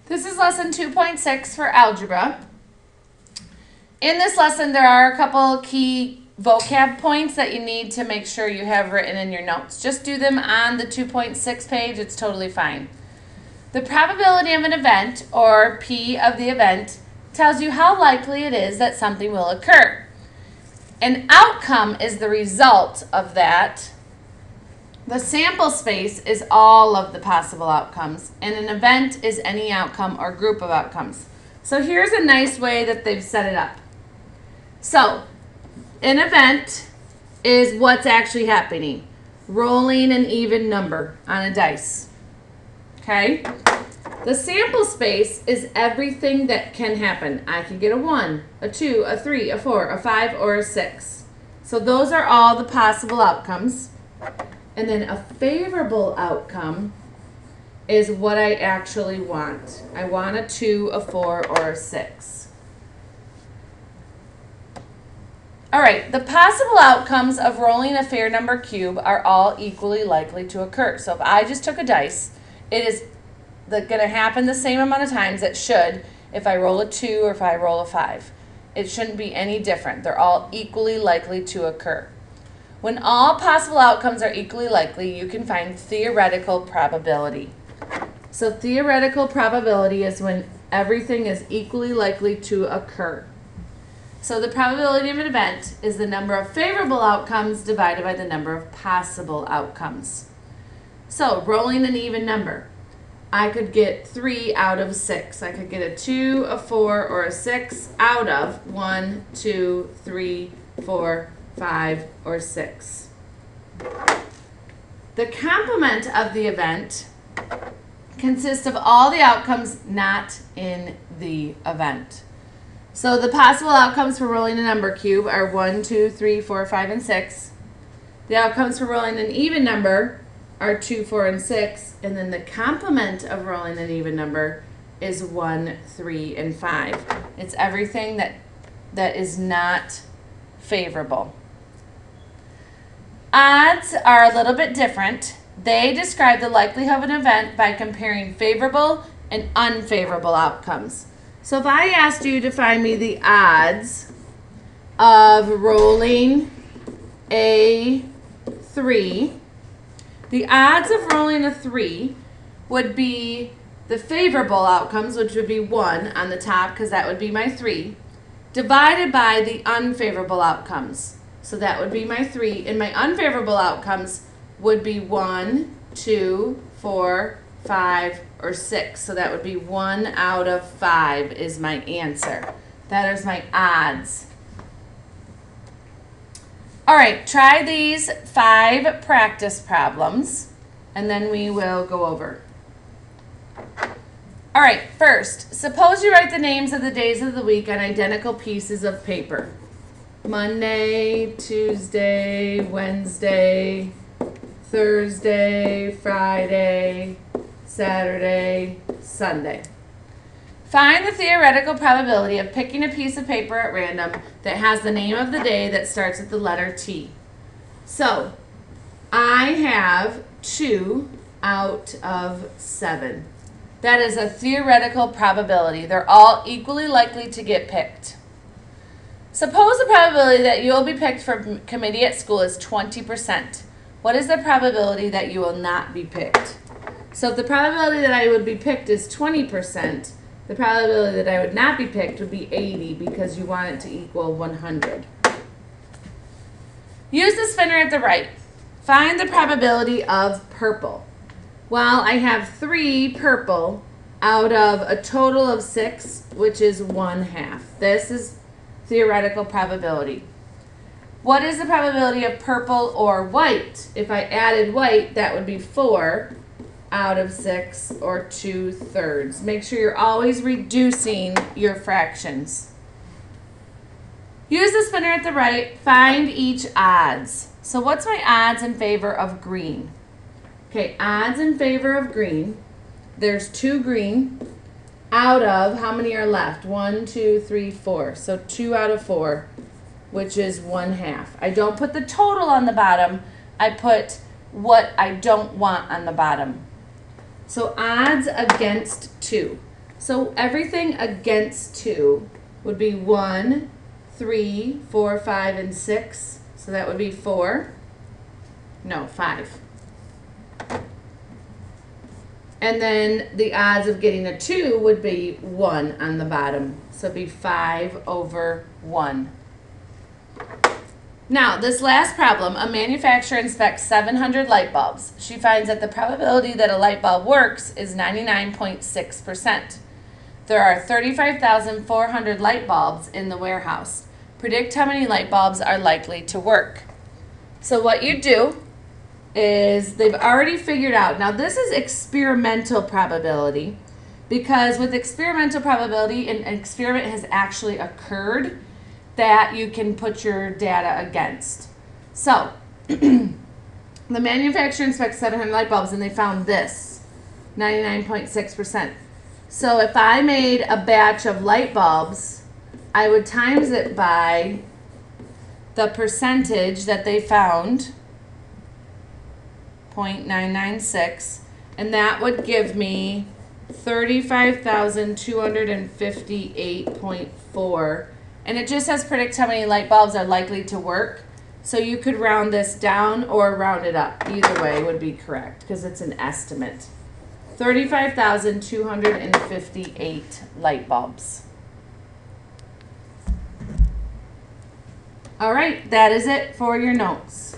This is lesson 2.6 for algebra. In this lesson, there are a couple key vocab points that you need to make sure you have written in your notes. Just do them on the 2.6 page. It's totally fine. The probability of an event, or P of the event, tells you how likely it is that something will occur. An outcome is the result of that. The sample space is all of the possible outcomes, and an event is any outcome or group of outcomes. So here's a nice way that they've set it up. So, an event is what's actually happening. Rolling an even number on a dice. Okay? The sample space is everything that can happen. I can get a 1, a 2, a 3, a 4, a 5, or a 6. So those are all the possible outcomes. And then a favorable outcome is what I actually want. I want a 2, a 4, or a 6. All right, the possible outcomes of rolling a fair number cube are all equally likely to occur. So if I just took a dice, it is going to happen the same amount of times it should if I roll a 2 or if I roll a 5. It shouldn't be any different. They're all equally likely to occur. When all possible outcomes are equally likely, you can find theoretical probability. So theoretical probability is when everything is equally likely to occur. So the probability of an event is the number of favorable outcomes divided by the number of possible outcomes. So rolling an even number, I could get 3 out of 6. I could get a 2, a 4, or a 6 out of 1, 2, 3, 4, 5, or 6. The complement of the event consists of all the outcomes not in the event. So the possible outcomes for rolling a number cube are 1, 2, 3, 4, 5, and 6. The outcomes for rolling an even number are 2, 4, and 6. And then the complement of rolling an even number is 1, 3, and 5. It's everything that is not favorable. Odds are a little bit different. They describe the likelihood of an event by comparing favorable and unfavorable outcomes. So if I asked you to find me the odds of rolling a 3, the odds of rolling a 3 would be the favorable outcomes, which would be 1 on the top because that would be my 3, divided by the unfavorable outcomes. So that would be my 3, and my unfavorable outcomes would be 1, 2, 4, 5, or 6. So that would be 1 out of 5 is my answer. That is my odds. All right, try these 5 practice problems, and then we will go over. All right, first, suppose you write the names of the days of the week on identical pieces of paper. Monday, Tuesday, Wednesday, Thursday, Friday, Saturday, Sunday. Find the theoretical probability of picking a piece of paper at random that has the name of the day that starts with the letter T. So, I have 2 out of 7. That is a theoretical probability. They're all equally likely to get picked. Suppose the probability that you will be picked for committee at school is 20%. What is the probability that you will not be picked? So if the probability that I would be picked is 20%, the probability that I would not be picked would be 80 because you want it to equal 100. Use the spinner at the right. Find the probability of purple. Well, I have 3 purple out of a total of 6, which is 1/2. This is theoretical probability. What is the probability of purple or white? If I added white, that would be 4 out of 6, or 2/3. Make sure you're always reducing your fractions. Use the spinner at the right. Find each odds. So what's my odds in favor of green? Okay, odds in favor of green. There's 2 green out of, how many are left? 1, 2, 3, 4. So 2 out of 4, which is 1/2. I don't put the total on the bottom. I put what I don't want on the bottom. So odds against 2. So everything against 2 would be 1, 3, 4, 5, and 6. So that would be 4. No, 5. And then the odds of getting a 2 would be 1 on the bottom. So it'd be 5 over 1. Now, this last problem, a manufacturer inspects 700 light bulbs. She finds that the probability that a light bulb works is 99.6%. There are 35,400 light bulbs in the warehouse. Predict how many light bulbs are likely to work. So what you do is they've already figured out, now this is experimental probability, because with experimental probability, an experiment has actually occurred that you can put your data against. So, the manufacturer inspects 700 light bulbs and they found this, 99.6%. So if I made a batch of light bulbs, I would times it by the percentage that they found, 0.996, and that would give me 35,258.4. And it just says predict how many light bulbs are likely to work. So you could round this down or round it up. Either way would be correct because it's an estimate. 35,258 light bulbs. All right, that is it for your notes.